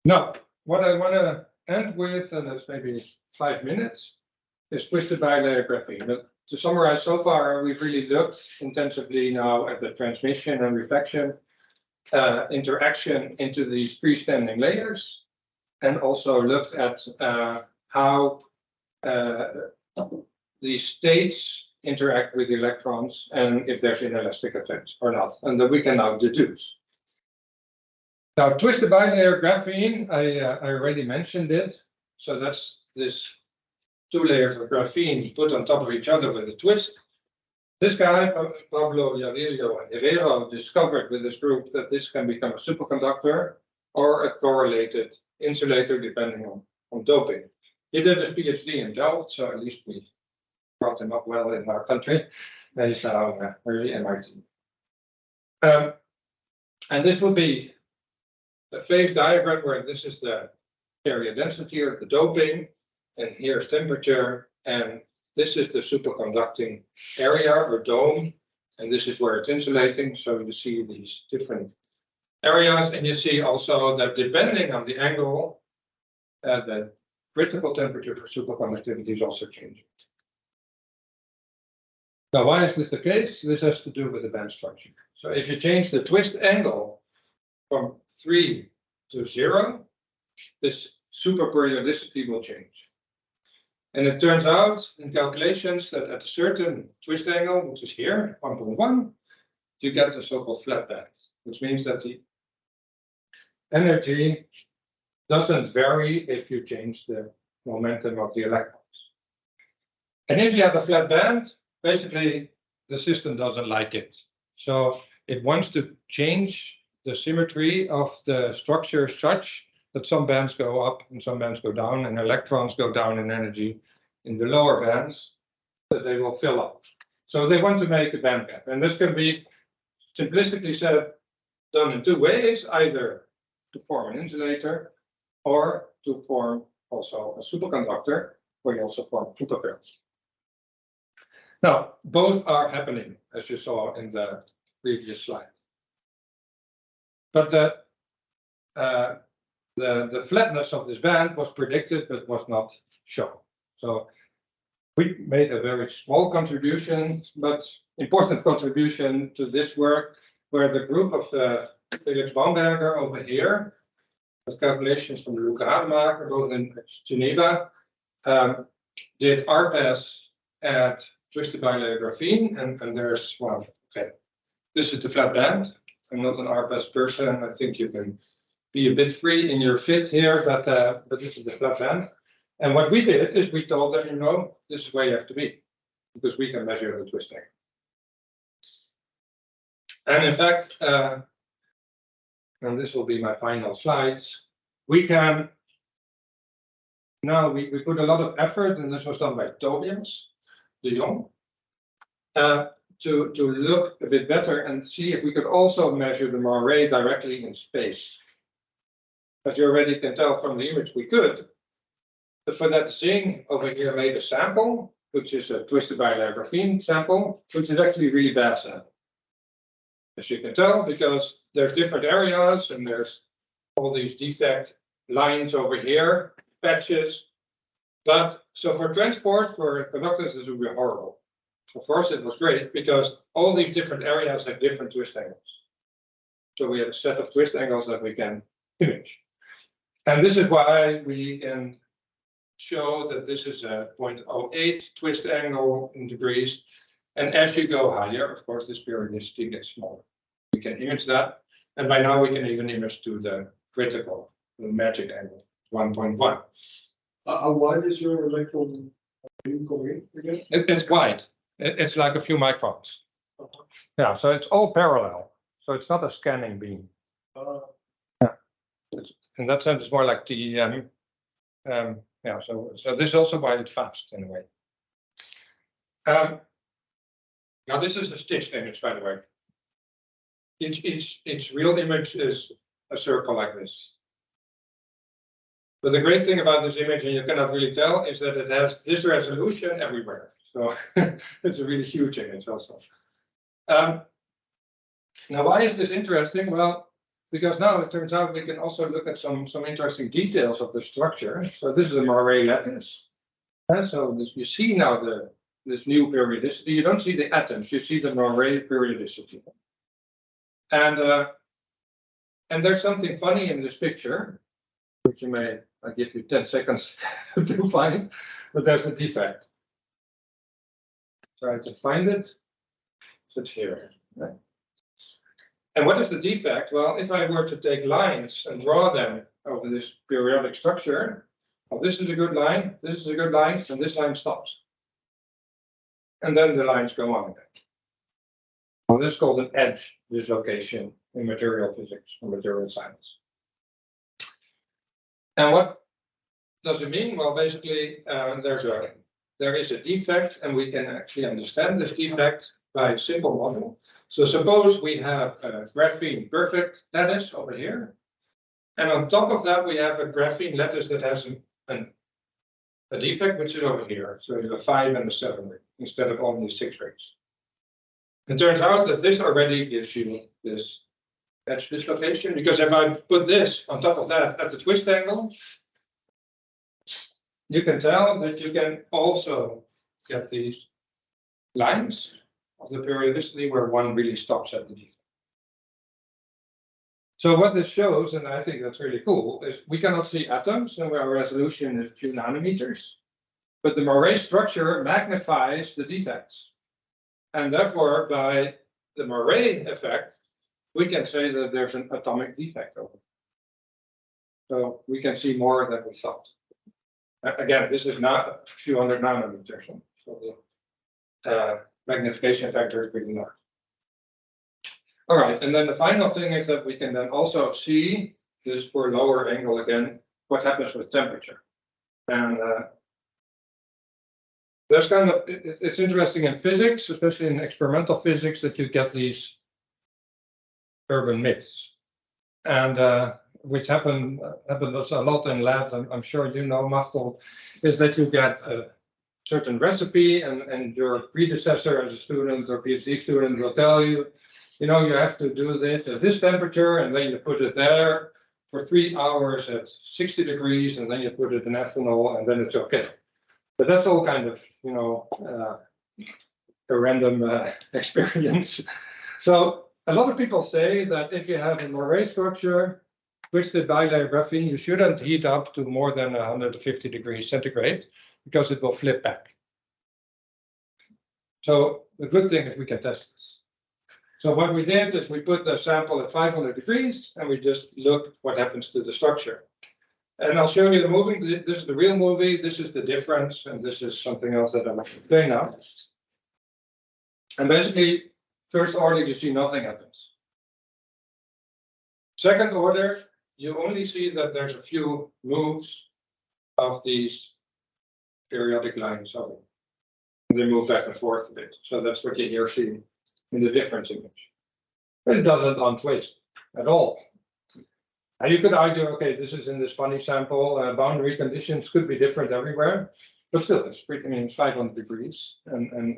Now, what I want to end with, and that's maybe 5 minutes, is twisted bilayer graphene. But to summarize, so far, we've really looked intensively now at the transmission and reflection interaction into these freestanding layers, and also looked at how the states interact with the electrons and if there's inelastic effects or not, and that we can now deduce. Now, twisted bilayer graphene, I already mentioned it. So that's this 2 layers of graphene put on top of each other with a twist. This guy, Pablo Yarillo and Herrero, discovered with this group that this can become a superconductor or a correlated insulator, depending on doping. He did his PhD in Delft, so at least we brought him up well in our country. He's now early MIT. And this will be a phase diagram where this is the area density of the doping, and here's temperature, and this is the superconducting area or dome, and this is where it's insulating. So you see these different areas, and you see also that depending on the angle, the critical temperature for superconductivity is also changing. Now, why is this the case? This has to do with the band structure. So if you change the twist angle from 3 to 0, this superperiodicity will change. And it turns out in calculations that at a certain twist angle, which is here, 1.1, you get a so-called flat band, which means that the energy doesn't vary if you change the momentum of the electrons. And if you have a flat band, basically the system doesn't like it. So it wants to change the symmetry of the structure such that some bands go up and some bands go down, and electrons go down in energy in the lower bands, that they will fill up. So they want to make a band gap. And this can be simplistically said, done in 2 ways, either to form an insulator or to form also a superconductor, where you also form photopairs. Now, both are happening, as you saw in the previous slide. But the flatness of this band was predicted, but was not shown. So we made a very small contribution, but important contribution to this work, where the group of Felix Baumberger over here, with calculations from the Luca Hademaker, both in Geneva, did ARRES at twisted bilayer graphene, and there's, well, okay, this is the flat band. I'm not an ARRES person. I think you can be a bit free in your fit here, but this is the flat band. And what we did is we told them, you know, this is where you have to be, because we can measure the twist angle. And in fact, and this will be my final slides, we can, now we put a lot of effort, and this was done by Tobias de Jong, to look a bit better and see if we could also measure the moire directly in space. As you already can tell from the image, we could. But for that, Zing over here made a sample, which is a twisted bilayer graphene sample, which is actually a really bad sample. As you can tell, because there's different areas and there's all these defect lines over here, patches. But so for transport, for conductors, this would be horrible. Of course, it was great because all these different areas have different twist angles. So we have a set of twist angles that we can image. And this is why we can show that this is a 0.08 twist angle in degrees. And as you go higher, of course, this periodicity gets smaller. We can image that. And by now we can even image to the critical, the magic angle, 1.1. How wide is your electron beam coming again? It's wide. It's like a few microns. Yeah, so it's all parallel. So it's not a scanning beam. Yeah. In that sense, it's more like TEM. Yeah, so this is also why it's fast in a way. Now this is a stitched image, by the way. Each real image is a circle like this. But the great thing about this image, and you cannot really tell, is that it has this resolution everywhere. So it's a really huge image also. Now, why is this interesting? Well, because now it turns out we can also look at some interesting details of the structure. So this is a Moiré lattice. And so you see now this new periodicity. You don't see the atoms, you see the Moiré periodicity. And there's something funny in this picture, which I give you 10 seconds to find, but there's a defect. Try to find it. So it's here. Right? And what is the defect? Well, if I were to take lines and draw them over this periodic structure, well, this is a good line, this is a good line, and this line stops. And then the lines go on again. Well, this is called an edge dislocation in material physics or material science. And what does it mean? Well, basically, there is a defect, and we can actually understand this defect by a simple model. So suppose we have a graphene perfect lattice over here, and on top of that we have a graphene lattice that has a defect, which is over here. So it's a 5 and a 7 ring instead of only 6 rings. It turns out that this already gives you this edge dislocation, because if I put this on top of that at the twist angle, you can tell that you can also get these lines of the periodicity where one really stops at the defect. So what this shows, and I think that's really cool, is we cannot see atoms, and our resolution is a few nanometers, but the Moiré structure magnifies the defects. And therefore, by the Moiré effect, we can say that there's an atomic defect over it. So we can see more than we thought. Again, this is not a few hundred nanometers, so the magnification factor is pretty large. All right, and then the final thing is that we can then also see, this is for lower angle again, what happens with temperature. And there's kind of, it's interesting in physics, especially in experimental physics, that you get these urban myths. And which happens a lot in labs, I'm sure you know, Machtel, is that you get a certain recipe and your predecessor as a student or PhD student will tell you, you know, you have to do this at this temperature, and then you put it there for 3 hours at 60 degrees, and then you put it in ethanol, and then it's okay. But that's all kind of, you know, a random experience. So a lot of people say that if you have a Moiré structure, twisted bilayer graphene, you shouldn't heat up to more than 150 degrees centigrade, because it will flip back. So the good thing is we can test this. So what we did is we put the sample at 500 degrees, and we just looked what happens to the structure. And I'll show you the movie. This is the real movie. This is the difference, and this is something else that I'm going to explain now. And basically, first order, you see nothing happens. Second order, you only see that there's a few moves of these periodic lines. So they move back and forth a bit. So that's what you here see in the difference image. But it doesn't untwist at all. And you could argue, okay, this is in this funny sample, boundary conditions could be different everywhere, but still, it's pretty, I mean, it's 500 degrees, and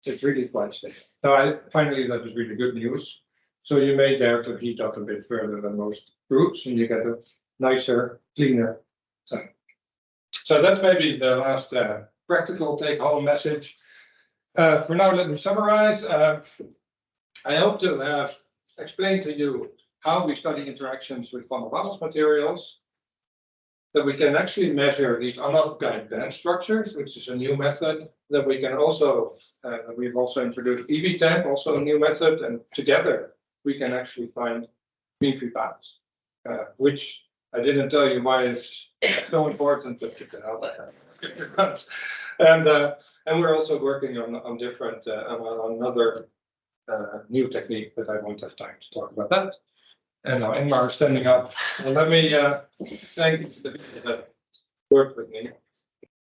it's really quite stable. So finally, that is really good news. So you may dare to heat up a bit further than most groups, and you get a nicer, cleaner sample. So that's maybe the last practical take-home message. For now, let me summarize. I hope to have explained to you how we study interactions with van der Waals materials, that we can actually measure these unoccupied band structures, which is a new method, that we can also, we've also introduced EV-temp, also a new method, and together we can actually find mean-free paths, which I didn't tell you why it's so important, but you can help that. And we're also working on different, on another new technique, but I won't have time to talk about that. And now Ingmar is standing up. Well, let me thank the people that worked with me.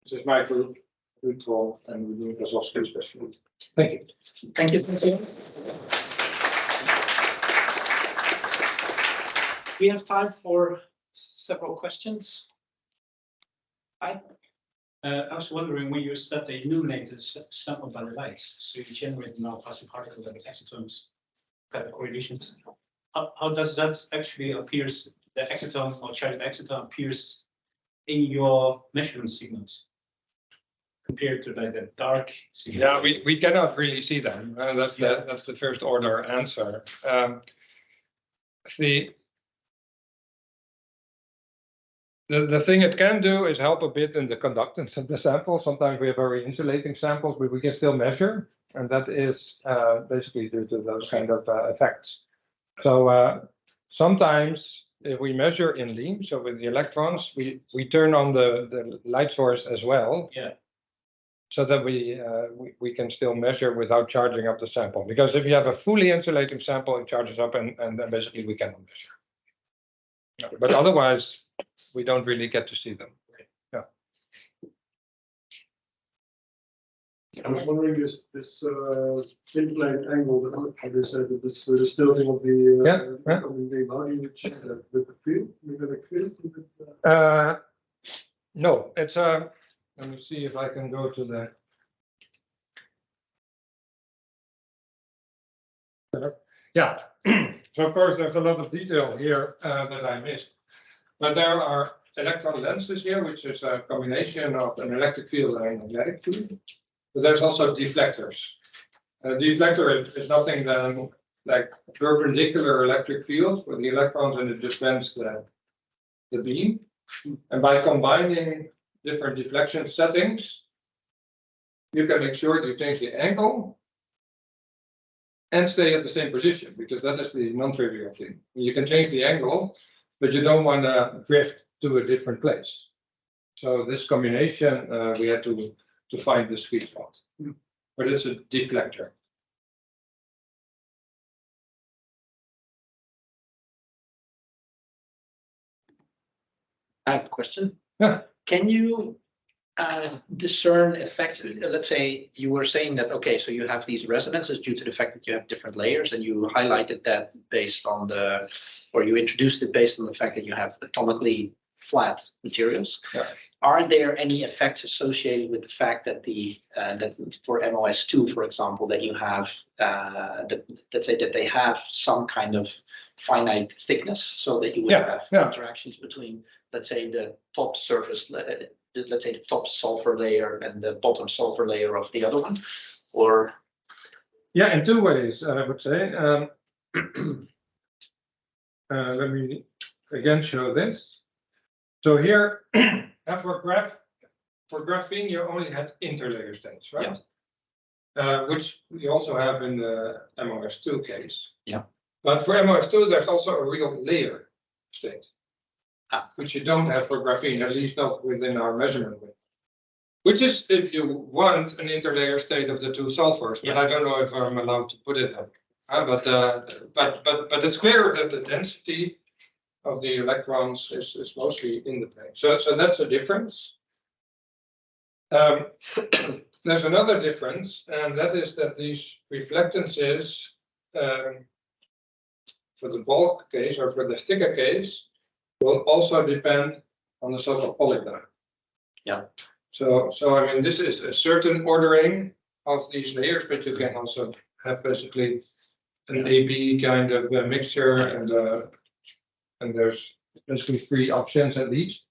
This is my group, Ruud and Ruud especially. Thank you. Thank you. We have time for several questions. I was wondering when you said they illuminate the sample by the light, so you generate now plastic particles and excitons kind of correlations. How does that actually appears, the exciton or charged exciton appears in your measurement signals compared to like the dark signal? Yeah, we cannot really see them. That's the first order answer. The thing it can do is help a bit in the conductance of the sample. Sometimes we have very insulating samples, but we can still measure, and that is basically due to those kind of effects. So sometimes if we measure in LEEM, so with the electrons, we turn on the light source as well. Yeah. So that we can still measure without charging up the sample. Because if you have a fully insulating sample, it charges up and then basically we cannot measure. But otherwise, we don't really get to see them. Yeah. I was wondering this in-plane angle that they said that this the tilting of the incoming beam. How do you check that with the field? Magnetic field? No, it's let me see if I can go to the. Yeah, so of course there's a lot of detail here that I missed. But there are electron lenses here, which is a combination of an electric field and a magnetic field. But there's also deflectors. A deflector is nothing than like a perpendicular electric field for the electrons, and it just bends the beam. And by combining different deflection settings, you can make sure you change the angle and stay at the same position, because that is the non-trivial thing. You can change the angle, but you don't want to drift to a different place. So this combination, we had to find the sweet spot. But it's a deflector. I have a question. Yeah. Can you discern effects? Let's say you were saying that, okay, so you have these resonances due to the fact that you have different layers, and you highlighted that based on or you introduced it based on the fact that you have atomically flat materials. Yeah. Are there any effects associated with the fact that that for MOS2, for example, that you have, let's say that they have some kind of finite thickness, so that you would have interactions between, let's say, the top surface, let's say the top sulfur layer and the bottom sulfur layer of the other one, or? Yeah, in two ways, I would say. Let me again show this. So here, for graphene, you only had interlayer states, right? Yeah. Which we also have in the MOS2 case. Yeah. But for MOS2, there's also a real layer state, which you don't have for graphene, at least not within our measurement window. Which is, if you want, an interlayer state of the two sulfurs, but I don't know if I'm allowed to put it there. But it's clear that the density of the electrons is mostly in the plane. So that's a difference. There's another difference, and that is that these reflectances for the bulk case or for the thicker case will also depend on the so-called polygon. Yeah. So I mean, this is a certain ordering of these layers, but you can also have basically an AB kind of mixture, and there's basically three options at least,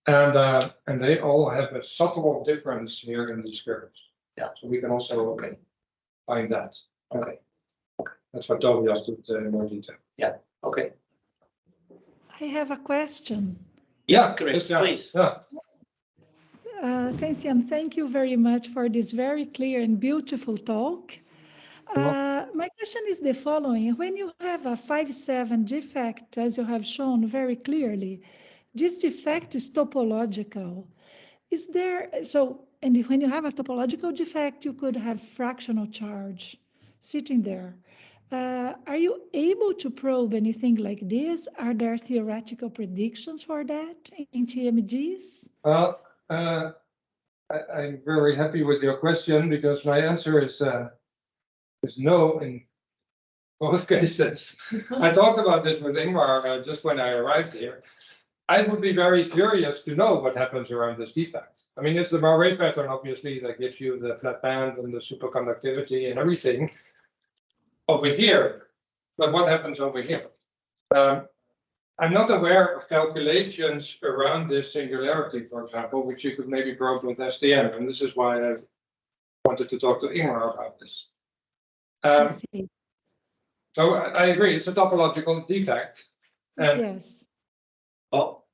and they all have a subtle difference here in these curves. Yeah. So we can also find that. Okay. That's what Tobias did in more detail. Yeah. Okay. I have a question. Yeah, Chris, please. Yeah. Sensian, thank you very much for this very clear and beautiful talk. My question is the following. When you have a 5-7 defect, as you have shown very clearly, this defect is topological. Is there, and when you have a topological defect, you could have fractional charge sitting there. Are you able to probe anything like this? Are there theoretical predictions for that in TMGs? Well, I'm very happy with your question, because my answer is no in both cases. I talked about this with Ingmar just when I arrived here. I would be very curious to know what happens around this defect. I mean, it's the Marray pattern, obviously, that gives you the flat band and the superconductivity and everything over here. But what happens over here? I'm not aware of calculations around this singularity, for example, which you could maybe probe with STM. And this is why I wanted to talk to Ingmar about this. I see. So I agree, it's a topological defect. And Yes. Well,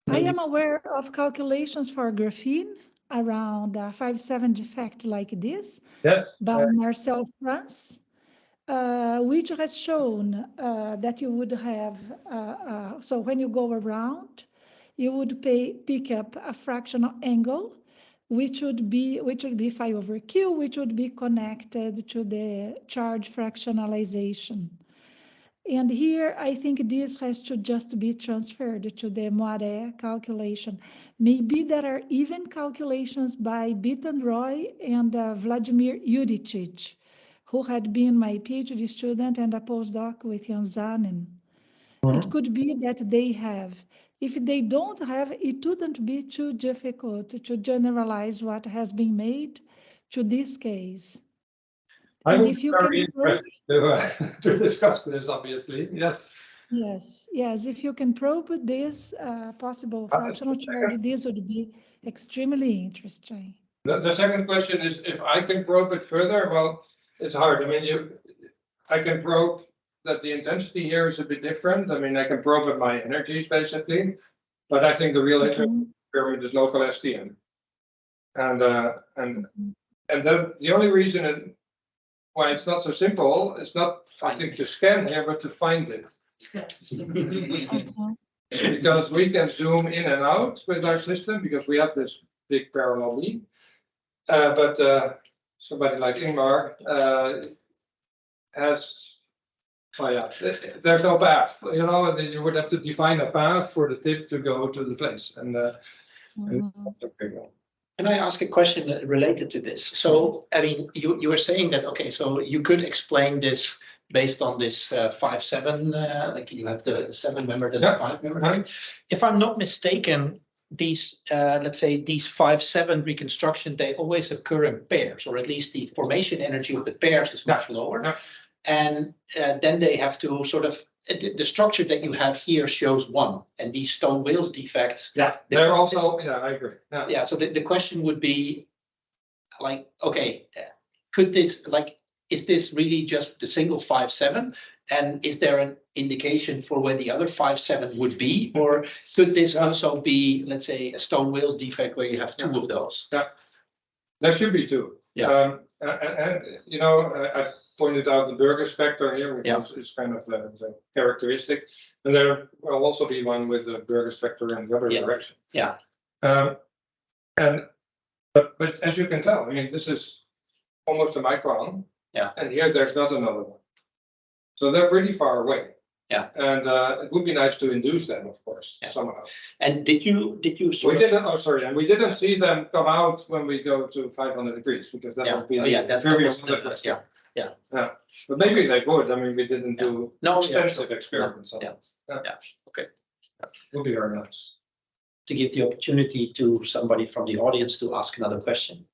I am aware of calculations for graphene around a 5-7 defect like this yeah, by Marcel France, which has shown that you would have, so when you go around, you would pick up a fractional angle, which would be phi over q, which would be connected to the charge fractionalization. And here, I think this has to just be transferred to the Moiré calculation. Maybe there are even calculations by Bitan Roy and Vladimir Judicic, who had been my PhD student and a postdoc with Jan Zanen. It could be that they have. If they don't have, it wouldn't be too difficult to generalize what has been made to this case. I And would if be you very can probe, interested to discuss this, obviously. Yes. yes, if you can probe this possible fractional charge, this would be extremely interesting. The second question is if I can probe it further. Well, it's hard. I mean, I can probe that the intensity here is a bit different. I mean, I can probe at my energies basically, but I think the real experiment is local STM. And then the only reason why it's not so simple is not, I think, to scan here, but to find it. Because we can zoom in and out with our system because we have this big parallel beam. But somebody like Ingmar has, there's no path, you know, and then you would have to define a path for the tip to go to the place. And Can I ask a question related to this? So, I mean, you were saying that, okay, so you could explain this based on this 5-7, like you have the 7 member and the 5 member. Right? If I'm not mistaken, these, let's say these 5-7 reconstruction, they always occur in pairs, or at least the formation energy of the pairs is much lower. And then they have to sort of, the structure that you have here shows 1, and these stone Waals defects. Yeah, they're also, I agree. Yeah, so the question would be like, okay, could this, like, is this really just the single 5-7? And is there an indication for where the other 5-7 would be? Or could this also be, let's say, a stone Waals defect where you have 2 of those? Yeah, there should be 2. Yeah. And you know, I pointed out the Burger spectra here, which is kind of the characteristic. And there will also be one with the Burger spectra in the other direction. Yeah. But as you can tell, I mean, this is almost a micron. Yeah. And here there's not another one. So they're pretty far away. Yeah. And it would be nice to induce them, of course, somehow. And did you We didn't. Oh, sorry. And we didn't see them come out when we go to 500 degrees because that would be that's very yeah. But maybe they would. I mean, we didn't do extensive experiments. Okay. Would be very nice. To give the opportunity to somebody from the audience to ask another question,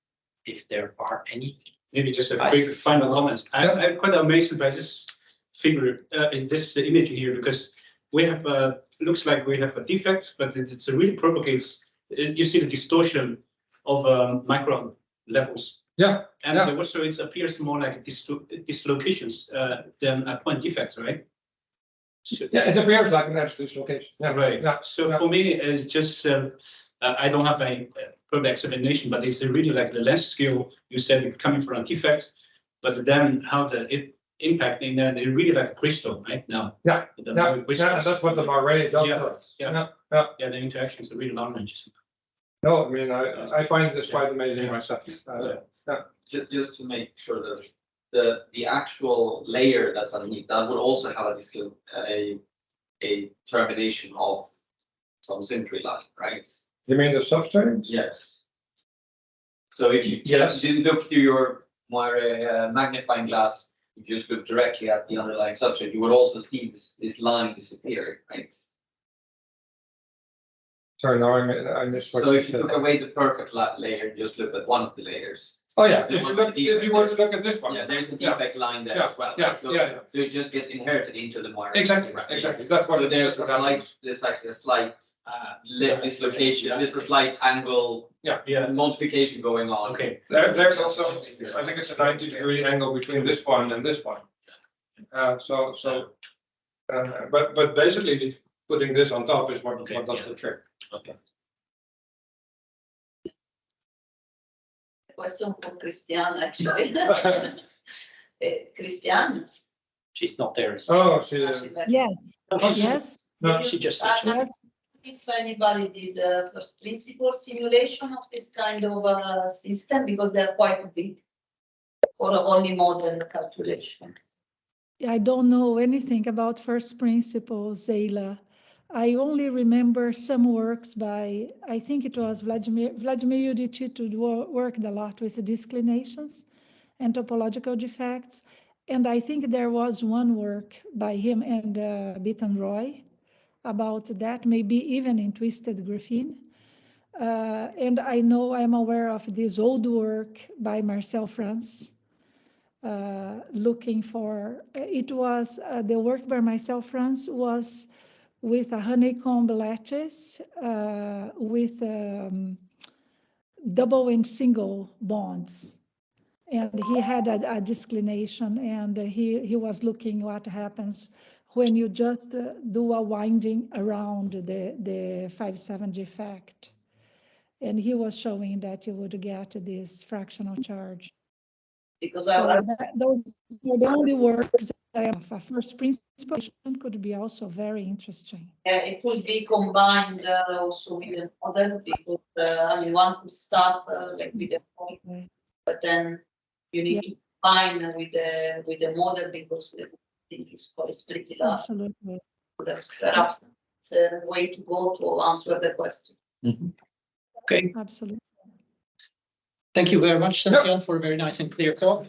if there are any. Maybe just a quick final comment. I'm quite amazed by this figure in this image here, because we have looks like we have a defect, but it's really propagates. You see the distortion of micron levels. Yeah. And also it appears more like dislocations than point defects, right? So, yeah, it appears like an edge dislocation. Yeah, right. Yeah. So for me, it's just I don't have a proper explanation, but it's really like the length scale you said coming from a defect, but then how the impact in there, they're really like a crystal, right? Now. Yeah. That's what the Marray does. Yeah, the interactions are really large. No, I mean, I find this quite amazing myself. Just to make sure that the actual layer that's underneath that would also have a termination of some symmetry line, right? You mean the substrate? Yes. So if you didn't look through your Moiré magnifying glass, if you just look directly at the underlying substrate, you would also see this line disappear, right? Sorry, now I missed what So you if you said. took away the perfect layer, just look at one of the layers. Oh, yeah, The if one you with the were to look at this one. Yeah, there's a Yeah. defect line there Yeah, as well. yeah, So, yeah. so it just gets inherited into the wire. Exactly, exactly. That's what So it there's is. a slight, there's actually a slight dislocation. There's a slight angle Yeah, multiplication going on. okay. There's also, I think it's a 90-degree angle between this one and this one. But basically putting this on top is what does the trick. Okay. Question for Christian, actually. Christian? She's not there. Oh, she, Yes, yes, no, She just. yes. If anybody did a first principle simulation of this kind of system, because they're quite big, or only model calculation. I don't know anything about first principles, Zayla. I only remember some works by, I think it was Vladimir Judici, worked a lot with disclinations and topological defects. And I think there was one work by him and Beaton Roy about that, maybe even in twisted graphene. And I'm aware of this old work by Marcel France, looking for, it was, the work by Marcel France was with a honeycomb lattice with double and single bonds. And he had a disclination, and he was looking what happens when you just do a winding around the 5-7 defect. And he was showing that you would get this fractional charge. Because So those are the only works I have. A first principle could be also very interesting. it could be combined also with the models, because I mean, one could start like with the point, but then you need to combine with the model, because the thing is pretty large. Absolutely. Perhaps it's a way to go to answer the question. Okay, Absolutely. thank you very much, Sebastian, for a very nice and clear talk.